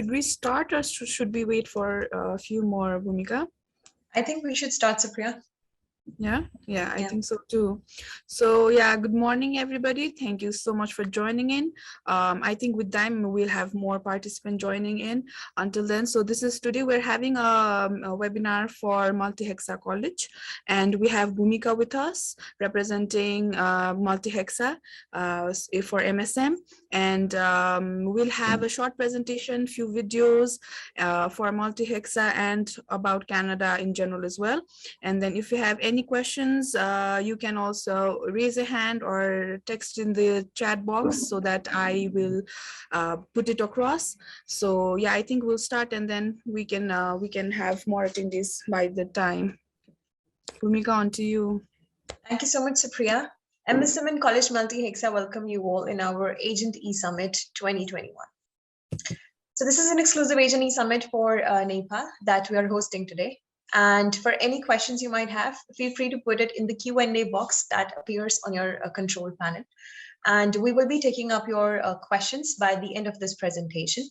Should we start or should we wait for a few more, Bhumika? I think we should start, Supriya. Yeah, I think so too. So yeah, good morning, everybody. Thank you so much for joining in. I think with time we'll have more participants joining in. Until then, so this is today we're having a webinar for Multihexa College, and we have Bhumika with us representing Multihexa for MSM, and we'll have a short presentation, few videos for Multihexa and about Canada in general as well. And then if you have any questions, you can also raise a hand or text in the chat box so that I will put it across. So yeah, I think we'll start, and then we can have more attendees by the time. Bhumika, on to you. Thank you so much, Supriya. MSM and College Multihexa welcome you all in our Agent E-Summit 2021. So this is an exclusive Agent E-Summit for Nepal that we are hosting today. And for any questions you might have, feel free to put it in the Q&A box that appears on your control panel. And we will be taking up your questions by the end of this presentation.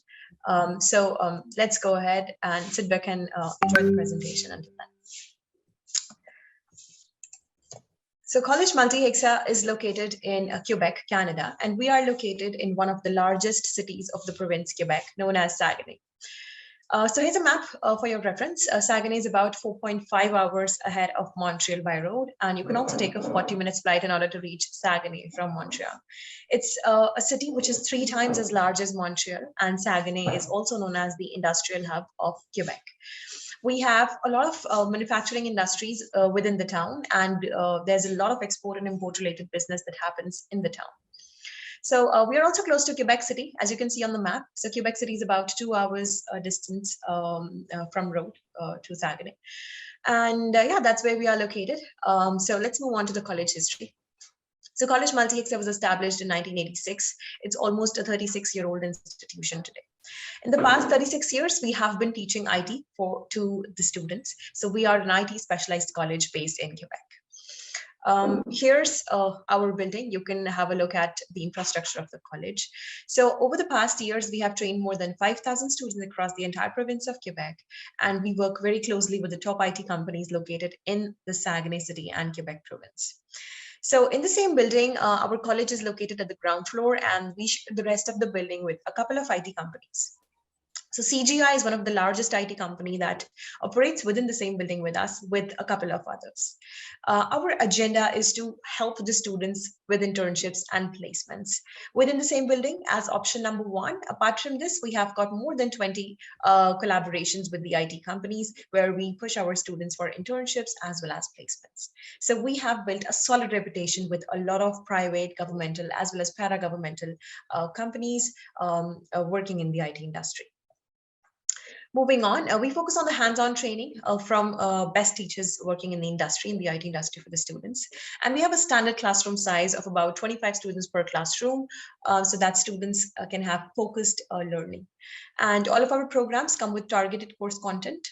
So let's go ahead and sit back and enjoy the presentation until then. So College Multihexa is located in Quebec, Canada, and we are located in one of the largest cities of the province, Quebec, known as Saguenay. So here's a map for your reference. Saguenay is about 4.5 hours ahead of Montreal by road, and you can also take a 40-minute flight in order to reach Saguenay from Montreal. It's a city which is 3 times as large as Montreal, and Saguenay is also known as the industrial hub of Quebec. We have a lot of manufacturing industries within the town, and there's a lot of export and import related business that happens in the town. So we are also close to Quebec City, as you can see on the map. So Quebec City is about 2 hours distance from road to Saguenay. And yeah, that's where we are located. So let's move on to the college history. So College Multihexa was established in 1986. It's almost a 36-year-old institution today. In the past 36 years, we have been teaching IT to the students. So we are an IT specialized college based in Quebec. Here's our building. You can have a look at the infrastructure of the college. So over the past years, we have trained more than 5,000 students across the entire province of Quebec, and we work very closely with the top IT companies located in the Saguenay City and Quebec province. So in the same building, our college is located at the ground floor, and we share the rest of the building with a couple of IT companies. So CGI is one of the largest IT company that operates within the same building with us, with a couple of others. Our agenda is to help the students with internships and placements within the same building as option number 1. Apart from this, we have got more than 20 collaborations with the IT companies where we push our students for internships as well as placements. So we have built a solid reputation with a lot of private, governmental, as well as para-governmental companies working in the IT industry. Moving on, we focus on the hands-on training from best teachers working in the industry, in the IT industry for the students. And we have a standard classroom size of about 25 students per classroom, so that students can have focused learning. And all of our programs come with targeted course content,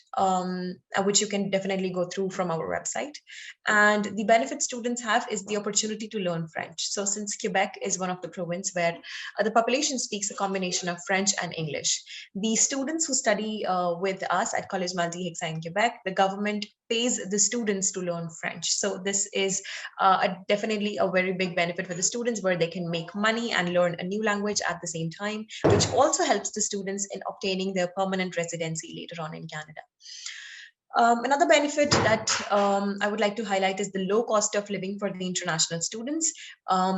which you can definitely go through from our website. And the benefit students have is the opportunity to learn French. So since Quebec is one of the province where the population speaks a combination of French and English, the students who study with us at College Multihexa in Quebec, the government pays the students to learn French. So this is definitely a very big benefit for the students, where they can make money and learn a new language at the same time, which also helps the students in obtaining their permanent residency later on in Canada. Another benefit that I would like to highlight is the low cost of living for the international students.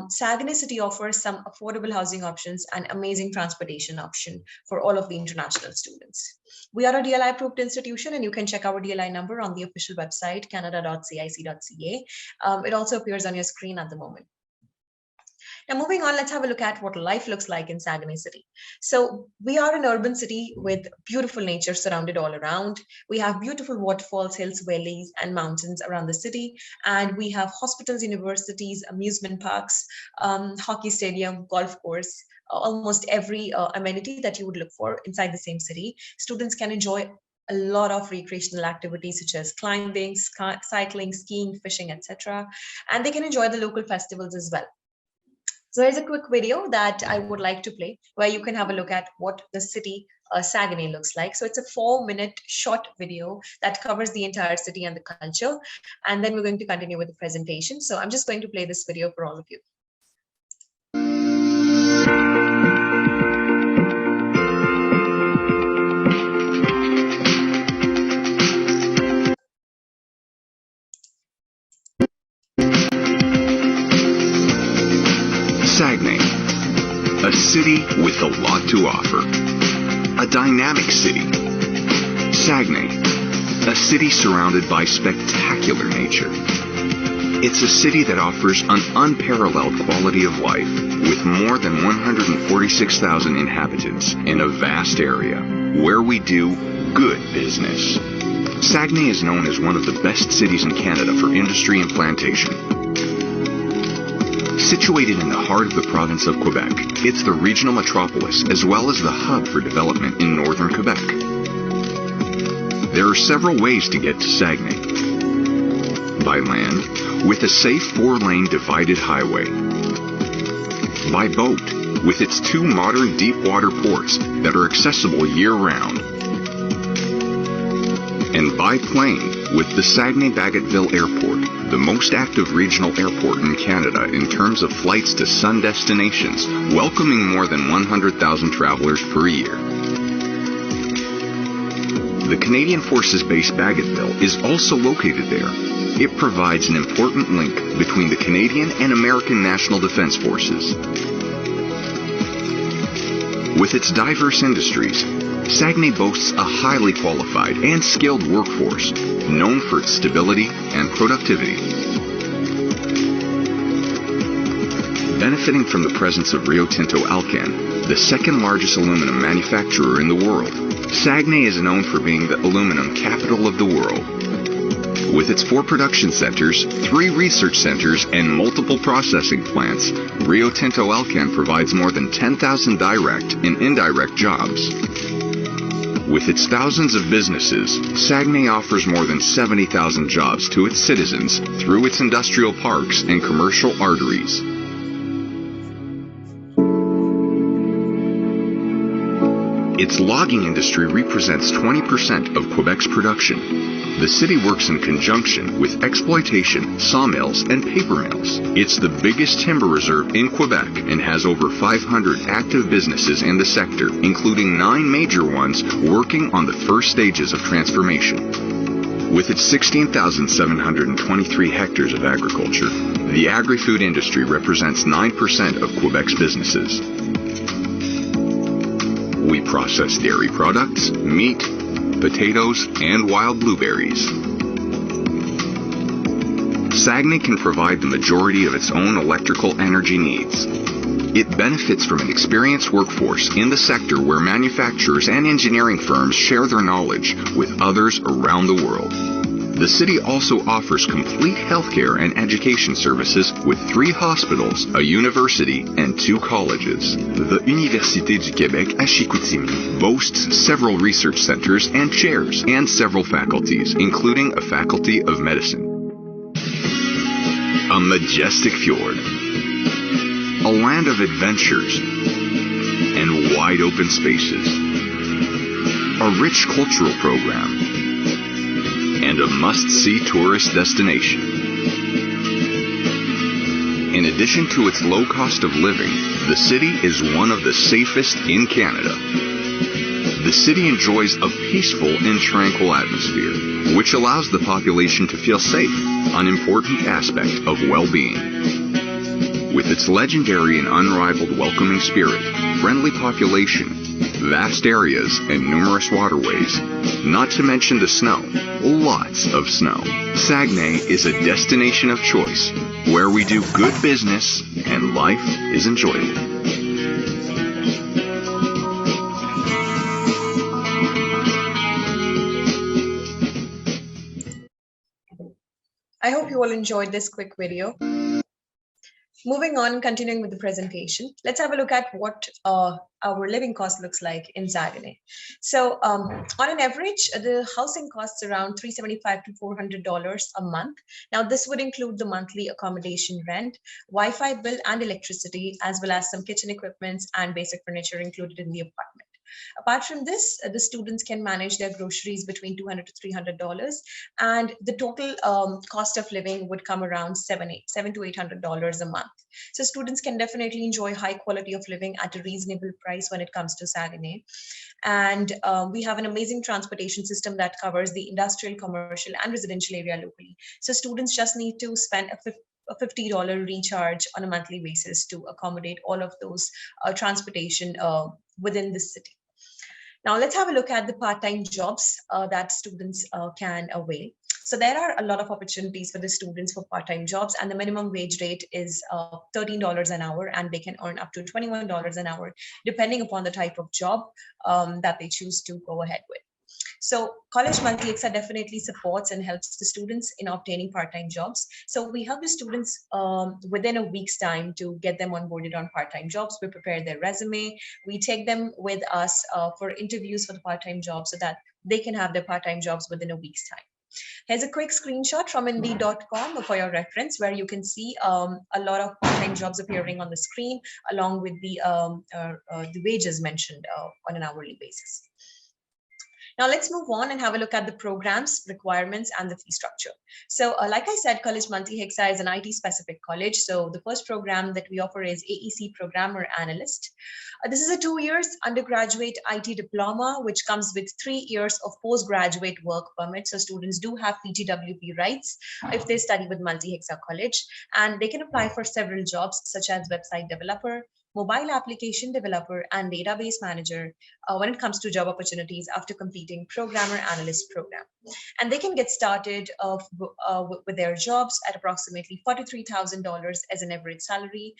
Saguenay City offers some affordable housing options and amazing transportation option for all of the international students. We are a DLI approved institution, and you can check our DLI number on the official website, canada.cic.ca. It also appears on your screen at the moment. Now, moving on, let's have a look at what life looks like in Saguenay City. So we are an urban city with beautiful nature surrounded all around. We have beautiful waterfalls, hills, valleys, and mountains around the city. And we have hospitals, universities, amusement parks, hockey stadium, golf course, almost every amenity that you would look for inside the same city. Students can enjoy a lot of recreational activities such as climbing, cycling, skiing, fishing, etc. And they can enjoy the local festivals as well. So here's a quick video that I would like to play where you can have a look at what the city Saguenay looks like. So it's a 4-minute short video that covers the entire city and the culture. And then we're going to continue with the presentation. So I'm just going to play this video for all of you. Saguenay, a city with a lot to offer. A dynamic city. Saguenay, a city surrounded by spectacular nature. It's a city that offers an unparalleled quality of life with more than 146,000 inhabitants in a vast area where we do good business. Saguenay is known as one of the best cities in Canada for industry and plantation. Situated in the heart of the province of Quebec, it's the regional metropolis as well as the hub for development in northern Quebec. There are several ways to get to Saguenay. By land, with a safe 4-lane divided highway. By boat, with its 2 modern deep-water ports that are accessible year-round. And by plane, with the Saguenay-Bagotville Airport, the most active regional airport in Canada in terms of flights to sun destinations, welcoming more than 100,000 travelers per year. The Canadian Forces Base Bagotville is also located there. It provides an important link between the Canadian and American National Defense Forces. With its diverse industries, Saguenay boasts a highly qualified and skilled workforce, known for its stability and productivity. Benefiting from the presence of Rio Tinto Alcan, the second largest aluminum manufacturer in the world, Saguenay is known for being the aluminum capital of the world. With its 4 production centers, 3 research centers, and multiple processing plants, Rio Tinto Alcan provides more than 10,000 direct and indirect jobs. With its thousands of businesses, Saguenay offers more than 70,000 jobs to its citizens through its industrial parks and commercial arteries. Its logging industry represents 20% of Quebec's production. The city works in conjunction with exploitation, sawmills, and paper mills. It's the biggest timber reserve in Quebec and has over 500 active businesses in the sector, including 9 major ones working on the first stages of transformation. With its 16,723 hectares of agriculture, the agri-food industry represents 9% of Quebec's businesses. We process dairy products, meat, potatoes, and wild blueberries. Saguenay can provide the majority of its own electrical energy needs. It benefits from an experienced workforce in the sector where manufacturers and engineering firms share their knowledge with others around the world. The city also offers complete healthcare and education services with 3 hospitals, a university, and 2 colleges. The Université du Québec à Chicoutimi boasts several research centers and chairs, and several faculties, including a faculty of medicine. A majestic fjord, a land of adventures, and wide open spaces, a rich cultural program, and a must-see tourist destination. In addition to its low cost of living, the city is one of the safest in Canada. The city enjoys a peaceful and tranquil atmosphere, which allows the population to feel safe, an important aspect of well-being. With its legendary and unrivaled welcoming spirit, friendly population, vast areas, and numerous waterways, not to mention the snow, lots of snow, Saguenay is a destination of choice where we do good business and life is enjoyable. I hope you all enjoyed this quick video. Moving on, continuing with the presentation, let's have a look at what our living cost looks like in Saguenay. So on an average, the housing costs around $375 to $400 a month. Now, this would include the monthly accommodation rent, Wi-Fi bill and electricity, as well as some kitchen equipments and basic furniture included in the apartment. Apart from this, the students can manage their groceries between $200 to $300, and the total cost of living would come around $700 to $800 a month. So students can definitely enjoy high quality of living at a reasonable price when it comes to SAGUENAY. And we have an amazing transportation system that covers the industrial, commercial, and residential area locally. So students just need to spend a $50 recharge on a monthly basis to accommodate all of those transportation within the city. Now let's have a look at the part-time jobs that students can avail. So there are a lot of opportunities for the students for part-time jobs, and the minimum wage rate is $13 an hour, and they can earn up to $21 an hour, depending upon the type of job that they choose to go ahead with. So College Multihexa definitely supports and helps the students in obtaining part-time jobs. So we help the students within a week's time to get them onboarded on part-time jobs. We prepare their resume. We take them with us for interviews for the part-time jobs so that they can have their part-time jobs within a week's time. Here's a quick screenshot from Indeed.com for your reference, where you can see a lot of part-time jobs appearing on the screen, along with the wages mentioned on an hourly basis. Now let's move on and have a look at the programs, requirements, and the fee structure. So like I said, College Multihexa is an IT-specific college. So the first program that we offer is AEC Programmer Analyst. This is a 2 years undergraduate IT diploma, which comes with 3 years of postgraduate work permit. So students do have PGWP rights if they study with Multihexa College, and they can apply for several jobs such as website developer, mobile application developer, and database manager when it comes to job opportunities after completing programmer analyst program. And they can get started with their jobs at approximately $43,000 as an average salary,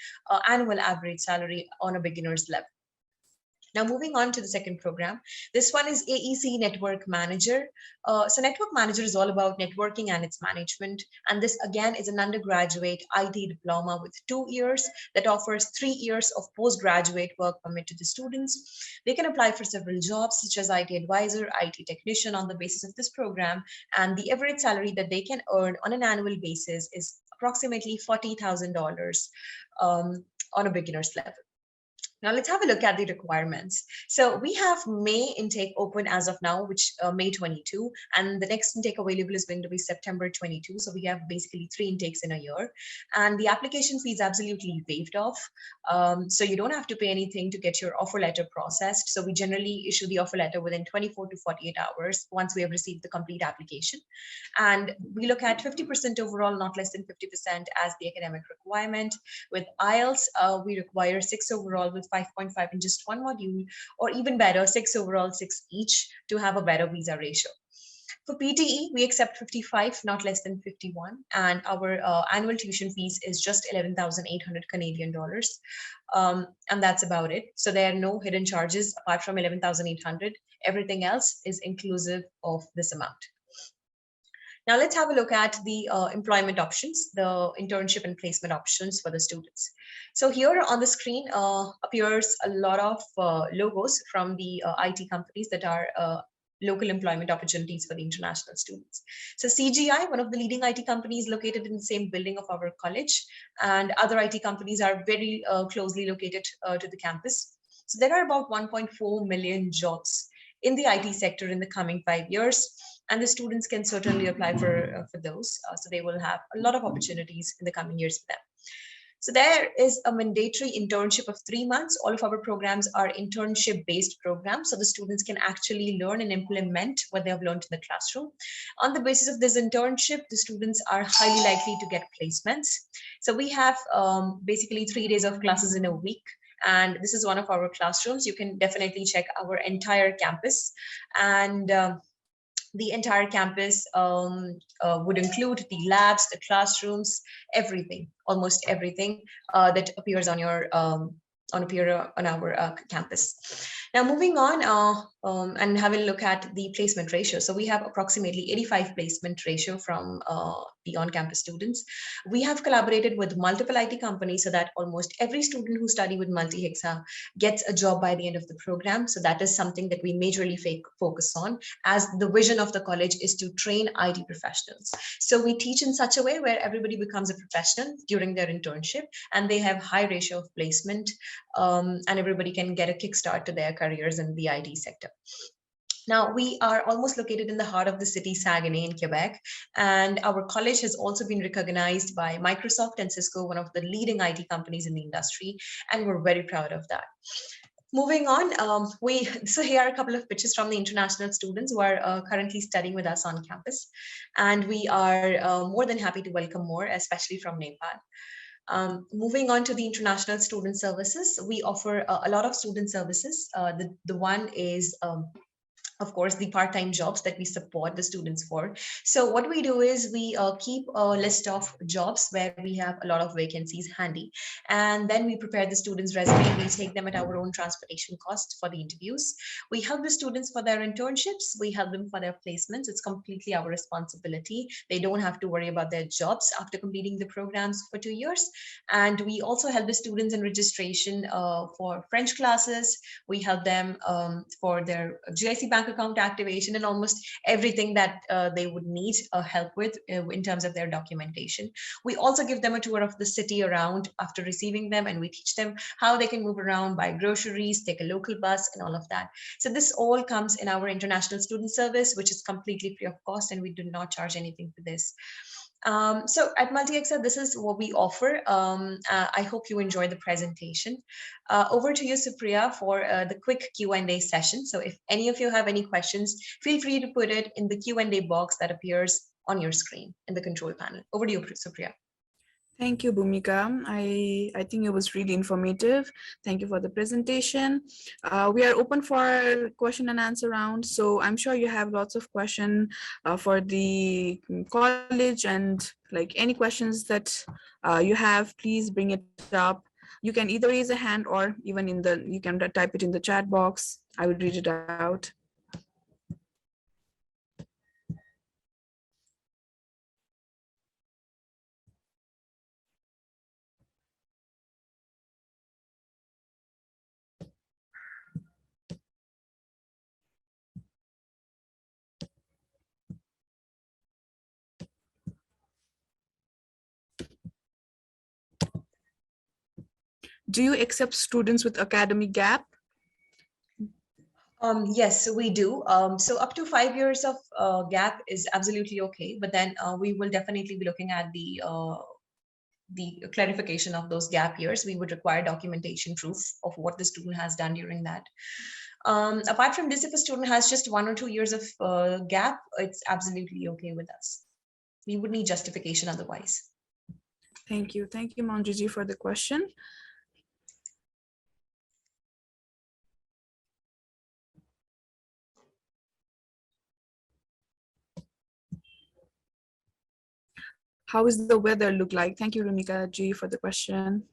annual average salary on a beginner's level. Now moving on to the second program, this one is AEC Network Manager. So Network Manager is all about networking and its management. And this again is an undergraduate IT diploma with 2 years that offers 3 years of postgraduate work permit to the students. They can apply for several jobs such as IT advisor, IT technician on the basis of this program. And the average salary that they can earn on an annual basis is approximately $40,000 on a beginner's level. Now let's have a look at the requirements. So we have May intake open as of now, which May 22, and the next intake available is going to be September 22. So we have basically 3 intakes in a year, and the application fee is absolutely waived off. So you don't have to pay anything to get your offer letter processed. So we generally issue the offer letter within 24 to 48 hours once we have received the complete application. And we look at 50% overall, not less than 50% as the academic requirement. With IELTS, we require 6 overall with 5.5 in just one module, or even better, 6 overall, 6 each, to have a better visa ratio. For PTE, we accept 55, not less than 51, and our annual tuition fees is just 11,800 Canadian dollars, and that's about it. So there are no hidden charges apart from 11,800. Everything else is inclusive of this amount. Now let's have a look at the employment options, the internship and placement options for the students. So here on the screen appears a lot of logos from the IT companies that are local employment opportunities for the international students. So CGI, one of the leading IT companies located in the same building of our college, and other IT companies are very closely located to the campus. So there are about 1.4 million jobs in the IT sector in the coming 5 years. And the students can certainly apply for those. So they will have a lot of opportunities in the coming years for them. So there is a mandatory internship of 3 months. All of our programs are internship-based programs. So the students can actually learn and implement what they have learned in the classroom. On the basis of this internship, the students are highly likely to get placements. So we have basically 3 days of classes in a week. And this is one of our classrooms. You can definitely check our entire campus. And the entire campus would include the labs, the classrooms, everything, almost everything that appears on your on our campus. Now moving on and having a look at the placement ratio. So we have approximately 85 placement ratio from the on-campus students. We have collaborated with multiple IT companies so that almost every student who study with Multihexa gets a job by the end of the program. So that is something that we majorly focus on, as the vision of the college is to train IT professionals. So we teach in such a way where everybody becomes a professional during their internship, and they have high ratio of placement, and everybody can get a kickstart to their careers in the IT sector. Now, we are almost located in the heart of the city, Saguenay in Quebec, and our college has also been recognized by Microsoft and Cisco, one of the leading IT companies in the industry, and we're very proud of that. Moving on, so here are a couple of pictures from the international students who are currently studying with us on campus, and we are more than happy to welcome more, especially from Nepal. Moving on to the international student services, we offer a lot of student services. The one is of course, the part-time jobs that we support the students for. So what we do is we keep a list of jobs where we have a lot of vacancies handy, and then we prepare the students' resume. We take them at our own transportation cost for the interviews. We help the students for their internships. We help them for their placements. It's completely our responsibility. They don't have to worry about their jobs after completing the programs for 2 years. And we also help the students in registration for French classes. We help them for their GIC bank account activation and almost everything that they would need help with in terms of their documentation. We also give them a tour of the city around after receiving them, and we teach them how they can move around, buy groceries, take a local bus, and all of that. So this all comes in our international student service, which is completely free of cost, and we do not charge anything for this. So at Multihexa, this is what we offer. I hope you enjoy the presentation. Over to you, Supriya, for the quick Q&A session. So if any of you have any questions, feel free to put it in the Q&A box that appears on your screen in the control panel. Over to you, Supriya. Thank you, Bhumika. I think it was really informative. Thank you for the presentation. We are open for question and answer round. So I'm sure you have lots of questions for the college, and like any questions that you have, please bring it up. You can either raise a hand or even you can type it in the chat box. I will read it out. Do you accept students with academic gap? Yes, we do. So up to 5 years of gap is absolutely okay, but then we will definitely be looking at the clarification of those gap years. We would require documentation proof of what the student has done during that. Apart from this, if a student has just 1 or 2 years of gap, it's absolutely okay with us. We would need justification otherwise. Thank you, Manjuji, for the question. How is the weather look like? Thank you, Rumika Ji, for the question.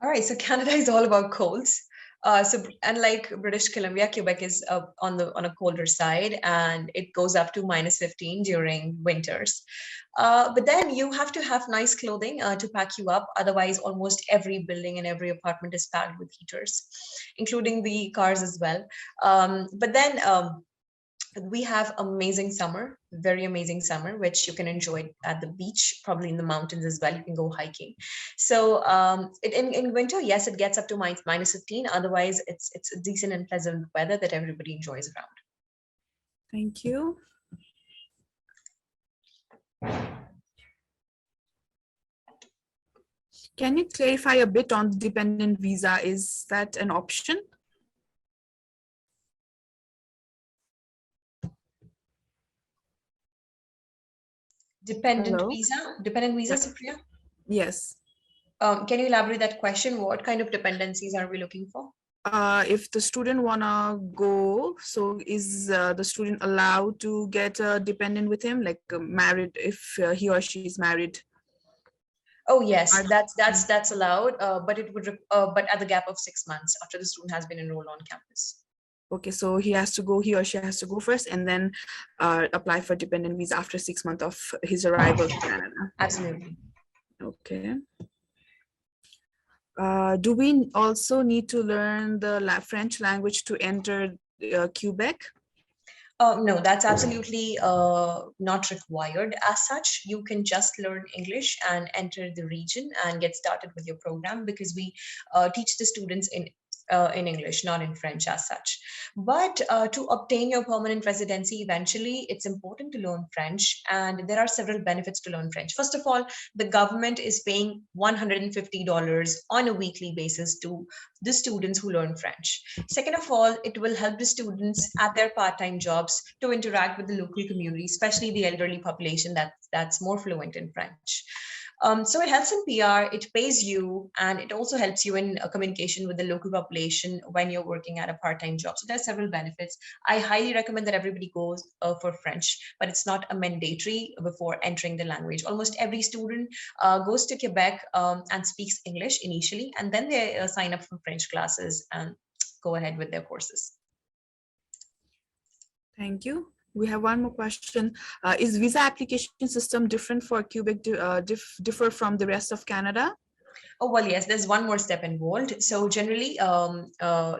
All right, so Canada is all about colds. So unlike British Columbia, Quebec is on a colder side, and it goes up to -15 during winters. But then you have to have nice clothing to pack you up. Otherwise, almost every building and every apartment is packed with heaters, including the cars as well. But then we have amazing summer, very amazing summer, which you can enjoy at the beach, probably in the mountains as well. You can go hiking. So in winter, yes, it gets up to -15. Otherwise, it's decent and pleasant weather that everybody enjoys around. Thank you. Can you clarify a bit on the dependent visa? Is that an option? Dependent Hello? visa, Supriya? Yes. Can you elaborate that question? What kind of dependencies are we looking for? If the student wanna go, so is the student allowed to get a dependent with him, like married, if he or she is married? Oh yes, that's allowed, but it would but at the gap of 6 months after the student has been enrolled on campus. Okay, so he or she has to go first and then apply for dependent visa after 6 months of his arrival to Canada. Absolutely. Okay. Do we also need to learn the French language to enter Quebec? No, that's absolutely not required as such. You can just learn English and enter the region and get started with your program, because we teach the students in in English, not in French as such. But to obtain your permanent residency eventually, it's important to learn French, and there are several benefits to learn French. First of all, the government is paying $150 on a weekly basis to the students who learn French. Second of all, it will help the students at their part-time jobs to interact with the local community, especially the elderly population that's more fluent in French. So it helps in PR, it pays you, and it also helps you in communication with the local population when you're working at a part-time job. So there's several benefits. I highly recommend that everybody goes for French, but it's not a mandatory before entering the language. Almost every student goes to Quebec and speaks English initially, and then they sign up for French classes and go ahead with their courses. Thank you. We have one more question. Is visa application system different for Quebec, differ from the rest of Canada? Oh, well, yes, there's one more step involved. So generally,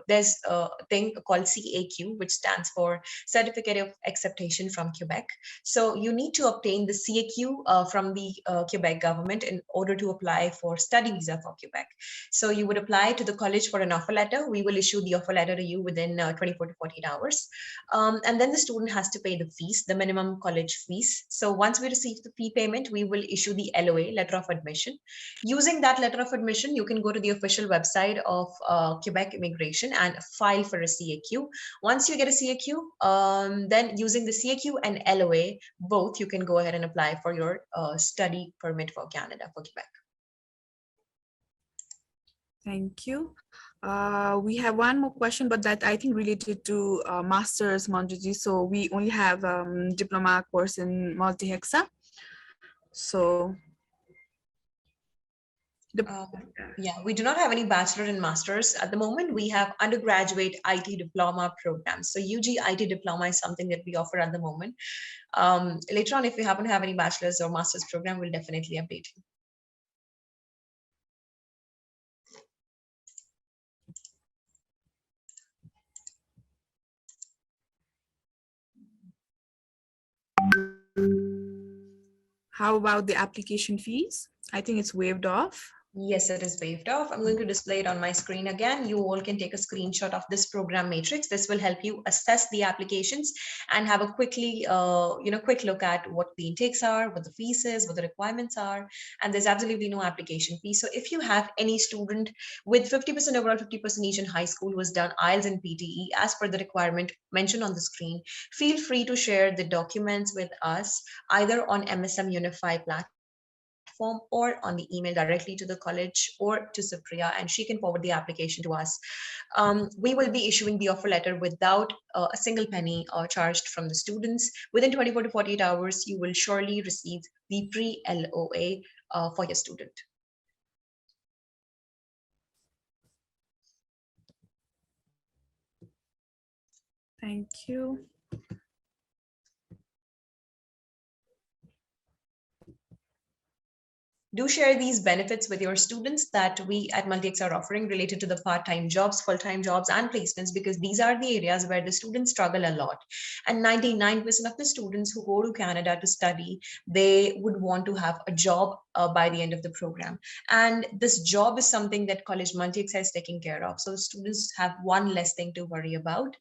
there's a thing called CAQ, which stands for Certificate of Acceptation from Quebec. So you need to obtain the CAQ from the Quebec government in order to apply for study visa for Quebec. So you would apply to the college for an offer letter. We will issue the offer letter to you within 24 to 48 hours. And then the student has to pay the fees, the minimum college fees. So once we receive the fee payment, we will issue the LOA, letter of admission. Using that letter of admission, you can go to the official website of Quebec Immigration and file for a CAQ. Once you get a CAQ, then using the CAQ and LOA, both, you can go ahead and apply for your study permit for Canada, for Quebec. Thank you. We have one more question, but that I think related to master's, Manjuji. So we only have diploma course in Multihexa. So yeah, we do not have any bachelor and masters at the moment. We have undergraduate IT diploma programs. So UG IT diploma is something that we offer at the moment. Later on, if we happen to have any bachelor's or master's program, we'll definitely update you. How about the application fees? I think it's waived off. Yes, it is waived off. I'm going to display it on my screen again. You all can take a screenshot of this program matrix. This will help you assess the applications and have a quick look at what the intakes are, what the fees is, what the requirements are, and there's absolutely no application fee. So if you have any student with 50% overall, 50% each in high school who has done IELTS and PTE as per the requirement mentioned on the screen, feel free to share the documents with us either on MSM Unify platform or on the email directly to the college or to Supriya, and she can forward the application to us. We will be issuing the offer letter without a single penny charged from the students. Within 24 to 48 hours, you will surely receive the pre-LOA for your student. Thank you. Do share these benefits with your students that we at Multihexa are offering related to the part-time jobs, full-time jobs, and placements, because these are the areas where the students struggle a lot. And 99% of the students who go to Canada to study, they would want to have a job by the end of the program. And this job is something that College Multihexa is taking care of. So students have one less thing to worry about.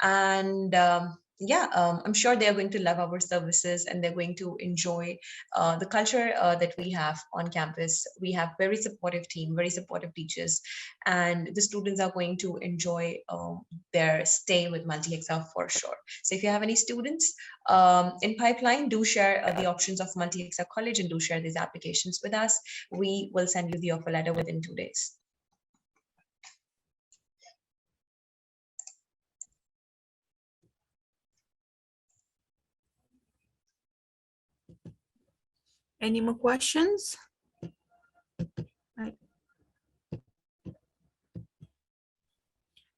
And I'm sure they're going to love our services and they're going to enjoy the culture that we have on campus. We have very supportive team, very supportive teachers, and the students are going to enjoy their stay with Multihexa for sure. So if you have any students in pipeline, do share the options of Multihexa College and do share these applications with us. We will send you the offer letter within 2 days. Any more questions?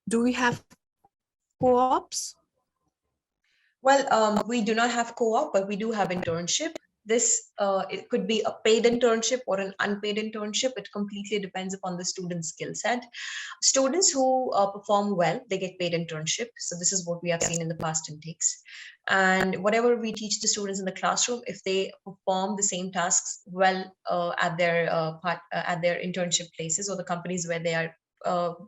Do we have co-ops? Well, we do not have co-op, but we do have internship. This it could be a paid internship or an unpaid internship. It completely depends upon the student's skill set. Students who perform well, they get paid internship. So this is what we have seen in the past intakes. And whatever we teach the students in the classroom, if they perform the same tasks well at their internship places or the companies where they are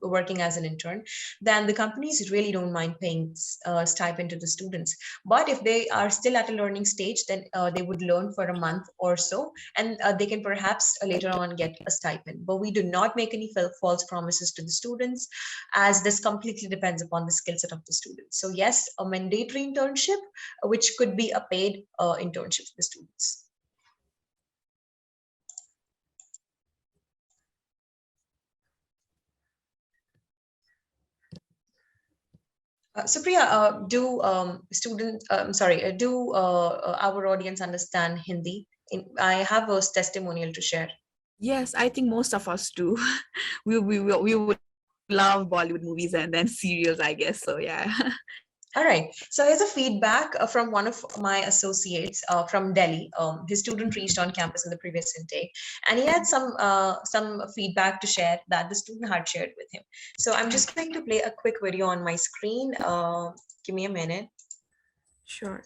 working as an intern, then the companies really don't mind paying stipend to the students. But if they are still at a learning stage, then they would learn for a month or so, and they can perhaps later on get a stipend. But we do not make any false promises to the students, as this completely depends upon the skill set of the students. So yes, a mandatory internship, which could be a paid internship for the students. Supriya, do our audience understand Hindi? I have a testimonial to share. Yes, I think most of us do. We would love Bollywood movies and then serials, I guess. So yeah. All right. So here's a feedback from one of my associates from Delhi. His student reached on campus in the previous intake, and he had some feedback to share that the student had shared with him. So I'm just going to play a quick video on my screen. Give me a minute. Sure.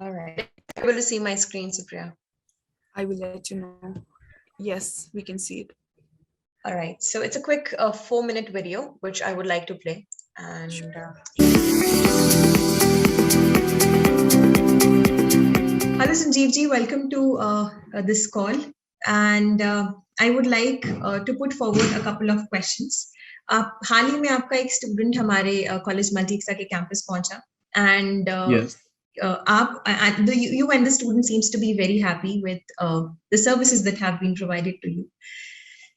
All right. Able to see my screen, Supriya? I will let you know. Yes, we can see it. All right. So it's a quick 4-minute video, which I would like to play. And hello, Sanjeev ji. Welcome to this call. And I would like to put forward a couple of questions. हाल ही में आपका एक student हमारे college मल्टीहेक्सा के campus पहुंचा, and Yes. you and the student seems to be very happy with the services that have been provided to you.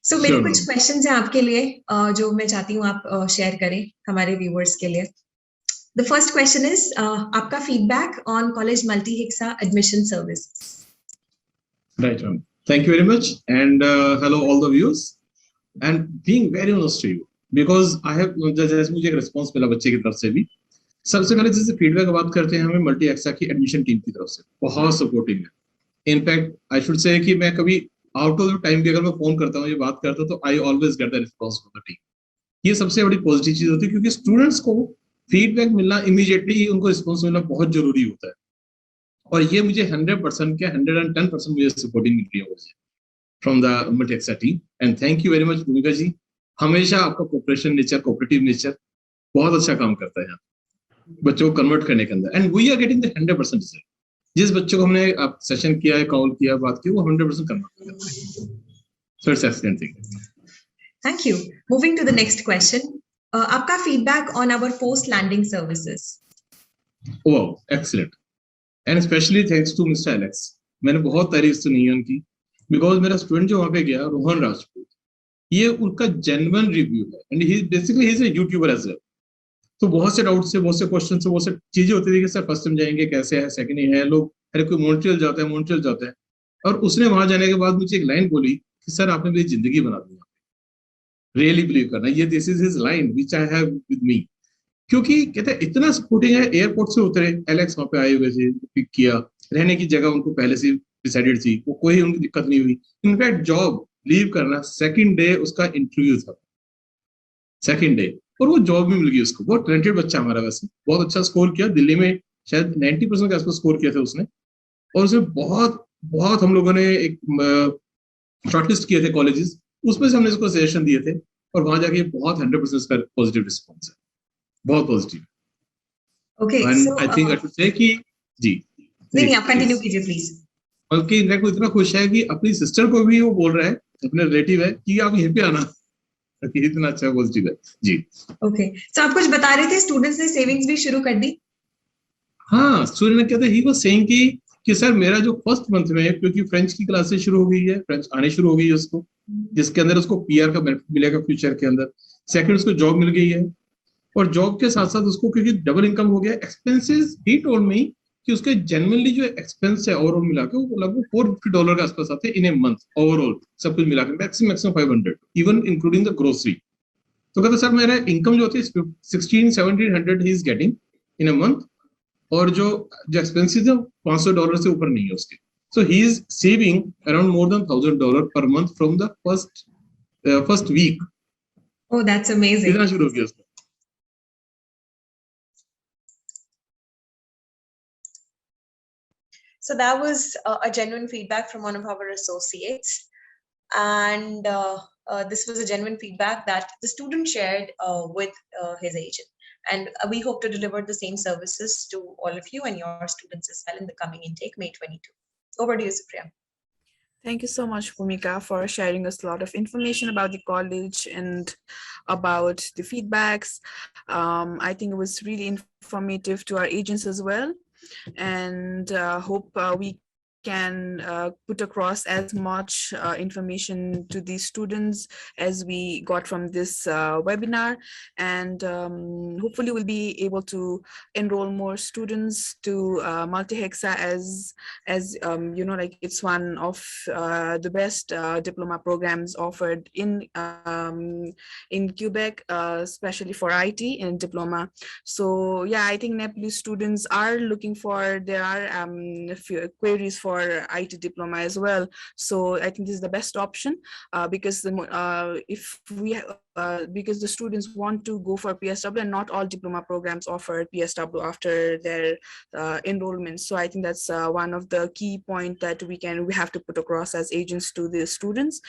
So मेरे Sure, कुछ ma'am. questions हैं आपके लिए जो मैं चाहती हूँ आप share करें हमारे viewers के लिए. The first question is आपका feedback on college multihexa admission service. Right, ma'am. Thank you very much, and hello all the viewers. And being very honest to you, because I have जैसे मुझे एक response मिला बच्चे की तरफ से भी. सबसे पहले जैसे फीडबैक की बात करते हैं, हमें मल्टीहेक्सा की एडमिशन टीम की तरफ से बहुत सपोर्टिंग है. इनफैक्ट आई शुड से कि मैं कभी आउट ऑफ द टाइम भी अगर मैं फोन करता हूँ, ये बात करता हूँ, तो I always get the response from the team. ये सबसे बड़ी पॉजिटिव चीज होती है, क्योंकि स्टूडेंट्स को फीडबैक मिलना इमीडिएटली उनको रिस्पांस मिलना बहुत जरूरी होता है. और ये मुझे 100% क्या 110% मुझे सपोर्टिंग मिल रही है मुझे from the Multihexa team. And thank you very much Bhumika ji. हमेशा आपका कोऑपरेशन नेचर, कोऑपरेटिव नेचर बहुत अच्छा काम करता है बच्चों को कन्वर्ट करने के अंदर. And we are getting the 100% result. जिस बच्चों को हमने आप सेशन किया है, कॉल किया, बात की, वो 100% कन्वर्ट करते हैं. So it's excellent thing. Thank you. Moving to the next question. आपका feedback on our post landing services. Wow, excellent. And specially thanks to mister Alex. मैंने बहुत तारीफ सुनी है उनकी, बिकॉज मेरा स्टूडेंट जो वहां पे गया, रोहन राजपूत, ये उनका जेन्युइन रिव्यू है. And he basically he is a YouTuber as well. तो बहुत से डाउट से, बहुत से क्वेश्चन से, बहुत से चीजें होती थी कि सर फर्स्ट टाइम जाएंगे कैसे है, सेकंड है लोग, अरे कोई मॉन्ट्रियल जाता है. और उसने वहां जाने के बाद मुझे एक लाइन बोली कि सर आपने मेरी जिंदगी बना दी. रियली बिलीव करना, ये this is his line which I have with me. क्योंकि कहते हैं इतना सपोर्टिंग है. एयरपोर्ट से उतरे, एलेक्स वहां पे आए हुए थे, पिक किया, रहने की जगह उनको पहले से डिसाइडेड थी, वो कोई उनकी दिक्कत नहीं हुई. इनफैक्ट जॉब लीव करना, सेकंड डे उसका इंटरव्यू था, सेकंड डे, और वो जॉब भी मिल गई उसको. बहुत टैलेंटेड बच्चा हमारा, वैसे बहुत अच्छा स्कोर किया. दिल्ली में शायद 90% के आसपास स्कोर किया था उसने. और उसमें बहुत हम लोगों ने एक शॉर्टलिस्ट किए थे कॉलेजेस, उसमें से हमने इसको सजेशन दिए थे, और वहां जाके बहुत 100% इसका पॉजिटिव रिस्पॉन्स है, बहुत positive. Okay, and so I think I should say कि जी नहीं आप कंटिन्यू कीजिए प्लीज. बल्कि इनफैक्ट वो इतना खुश है कि अपनी सिस्टर को भी वो बोल रहा है, अपने रिलेटिव है, कि आप यहीं पे आना. इतना अच्छा पॉजिटिव है जी. ओके, तो आप कुछ बता रहे थे, स्टूडेंट्स ने सेविंग्स भी शुरू कर दी. हाँ, सूर्य ने कहते ही वाज सेइंग कि सर मेरा जो फर्स्ट मंथ में, क्योंकि फ्रेंच की क्लासेस शुरू हो गई है, फ्रेंच आने शुरू हो गई है उसको, जिसके अंदर उसको पीआर का बेनिफिट मिलेगा फ्यूचर के अंदर. सेकंड, उसको जॉब मिल गई है, और जॉब के साथ साथ उसको क्योंकि डबल इनकम हो गया. एक्सपेंसेस ही टोल्ड मी कि उसके जेन्युइनली जो एक्सपेंस है ओवरऑल मिला के वो लगभग $450 के आसपास आते हैं इन ए मंथ. ओवरऑल सब कुछ मिला के maximum 500, even including the grocery. तो कहते सर मेरा इनकम जो होती है 1600-1700 he is getting in a month, और जो एक्सपेंसेस है $500 से ऊपर नहीं है उसके. So he is saving around more than $1,000 per month from the first week. Oh, that's amazing. इतना शुरू किया उसने. So that was a genuine feedback from one of our associates. And this was a genuine feedback that the student shared with his agent. And we hope to deliver the same services to all of you and your students as well in the coming intake, May 22. Over to you, Supriya. Thank you so much, Bhumika, for sharing us a lot of information about the college and about the feedbacks. I think it was really informative to our agents as well. And hope we can put across as much information to the students as we got from this webinar, and hopefully we'll be able to enroll more students to Multihexa as like it's one of the best diploma programs offered in Quebec, especially for IT and diploma. So yeah, I think Nepalese students are looking for, there are a few queries for IT diploma as well. So I think this is the best option because because the students want to go for PSW, and not all diploma programs offer PSW after their enrollment. So I think that's one of the key point that we have to put across as agents to the students.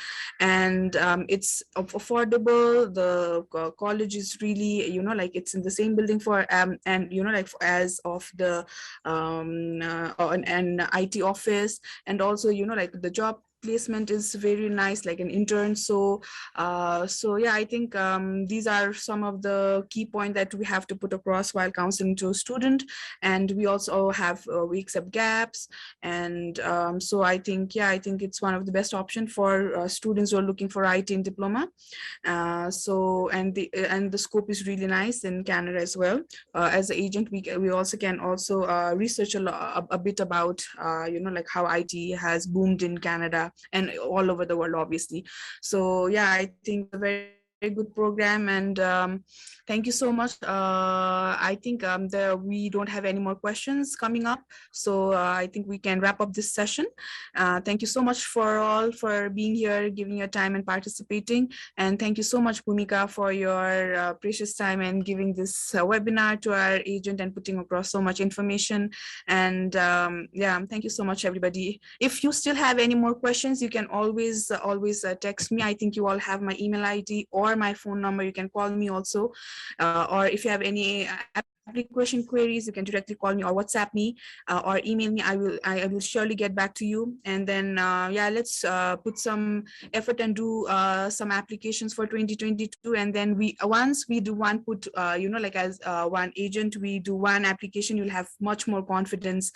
And it's affordable. The college is really, like it's in the same building for and like as of the an IT office, and also like the job placement is very nice, like an intern. So yeah, I think these are some of the key points that we have to put across while counseling to a student. And we also have we accept gaps, and so I think it's one of the best option for students who are looking for IT in diploma. So and the scope is really nice in Canada as well. As an agent, we also can research a bit about like how IT has boomed in Canada and all over the world, obviously. So yeah, I think it's a very good program, and thank you so much. I think we don't have any more questions coming up, so I think we can wrap up this session. Thank you so much for being here, giving your time and participating, and thank you so much, Bhumika, for your precious time and giving this webinar to our agent and putting across so much information. And yeah, thank you so much, everybody. If you still have any more questions, you can always text me. I think you all have my email ID or my phone number. You can call me also, or if you have any application queries, you can directly call me or WhatsApp me or email me. I will surely get back to you. And then yeah, let's put some effort and do some applications for 2022. And then once we do one like as one agent, we do one application, you'll have much more confidence,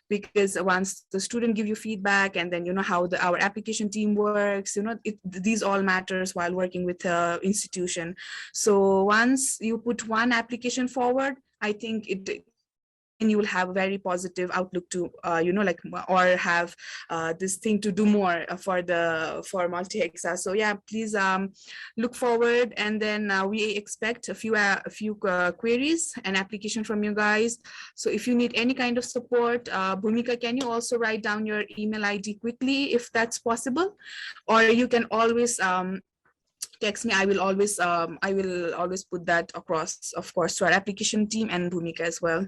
because once the student give you feedback, and then how our application team works, these all matters while working with institution. So once you put one application forward, I think then you will have a very positive outlook to like, or have this thing to do more for Multihexa. So yeah, please look forward, and then we expect a few queries and application from you guys. So if you need any kind of support, Bhumika, can you also write down your email ID quickly if that's possible, or you can always text me. I will always put that across, of course, to our application team and Bhumika as well.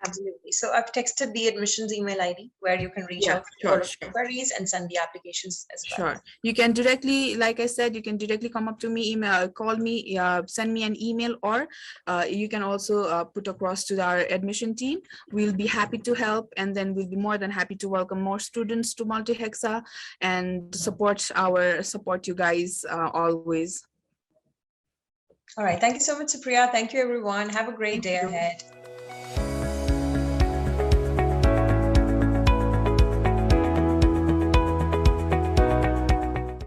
Absolutely. So I've texted the admissions email ID where you can reach out to all of the queries and send the applications as well. Sure. You can directly, like I said, you can directly come up to me, call me, send me an email, or you can also put across to our admission team. We'll be happy to help, and then we'll be more than happy to welcome more students to Multihexa and support you guys always. All right. Thank you so much, Supriya. Thank you, everyone. Have a great day ahead.